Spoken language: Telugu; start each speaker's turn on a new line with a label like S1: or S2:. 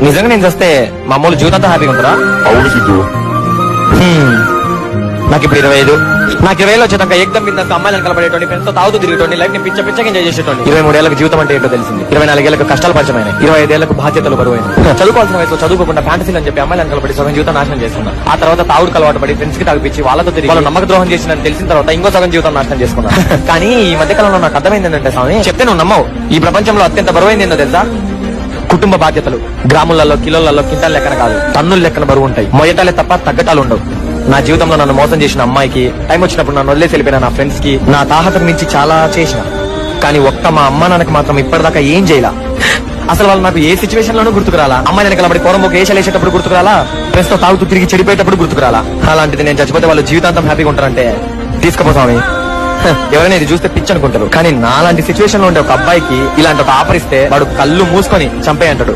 S1: నిజంగా నేను చేస్తే మా అమ్మోళ్ళు జీవితంతో హ్యాపీగా ఉంటారా?
S2: అవును సిద్ధు.
S1: నాకు ఇప్పుడు 25. నాకు 20 వచ్చేదాకా ఏకదం మీద అమ్మాయిలను కలపడేటోని, ఫ్రెండ్స్ తో తాగుతూ తిరిగేటోని, లైఫ్ ని పిచ్చగా ఎంజాయ్ చేసేటోని. 23 ఏళ్ళకి జీవితం అంటే ఏంటో తెలిసింది. 24 ఏళ్ళకు కష్టాలు పరిచయమైనాయి. 25 ఏళ్ళకు బాధ్యతలు బరువైంది. చదువుకోవాల్సిన వయసులో చదువుకోకుండా ఫ్యాంటసీలు అని చెప్పి అమ్మాయిలను కలపడి సగం జీవితం నాశనం చేసుకున్నా. ఆ తర్వాత తాగుడు అలవాటు పడి ఫ్రెండ్స్ కి తాగిపించి వాళ్ళతో తిరిగి వాళ్ళు నమ్మక ద్రోహం చేసిందని తెలిసిన తర్వాత ఇంకో సగం జీవితం నాశనం చేసుకున్నా. కానీ ఈ మధ్య కాలంలో నాకు అర్థమైంది ఏంటంటే స్వామి, చెప్తే నువ్వు నమ్మవు, ఈ ప్రపంచంలో అత్యంత బరువైంది ఏందో తెలుసా? కుటుంబ బాధ్యతలు. గ్రాములలో, కిలోలలో, కింటాల లెక్కన కాదు, టన్నుల లెక్కన బరువు ఉంటాయి. మొయ్యటాలే తప్ప తగ్గటాలు ఉండవు. నా జీవితంలో నన్ను మోసం చేసిన అమ్మాయికి, టైం వచ్చినప్పుడు నన్ను వదిలేసి వెళ్ళిపోయిన నా ఫ్రెండ్స్ కి, నా తాహతకు మించి చాలా చేసిన. కానీ ఒక్క మా అమ్మ నాన్నకి మాత్రం ఇప్పటిదాకా ఏం చేయలా. అసలు వాళ్ళు నాకు ఏ సిచ్యువేషన్ లోనూ గుర్తుకురాలా. అమ్మాయి వెనకాల పడి పొరంబోకి వేసేటప్పుడు గుర్తుకురాలా, ఫ్రెండ్స్ తో తాగుతూ తిరిగి చెడిపోయేటప్పుడు గుర్తుకురాలా. అలాంటిది నేను చచ్చిపోతే వాళ్ళు జీవితాంతం హ్యాపీగా ఉంటారంటే తీసుకపో స్వామి. ఎవరైనా ఇది చూస్తే పిచ్చి అనుకుంటారు. కానీ నాలాంటి సిచ్యువేషన్ లో ఉండే ఒక అబ్బాయికి ఇలాంటి ఒక ఆఫర్ ఇస్తే వాడు కళ్ళు మూసుకొని చంపే అంటాడు.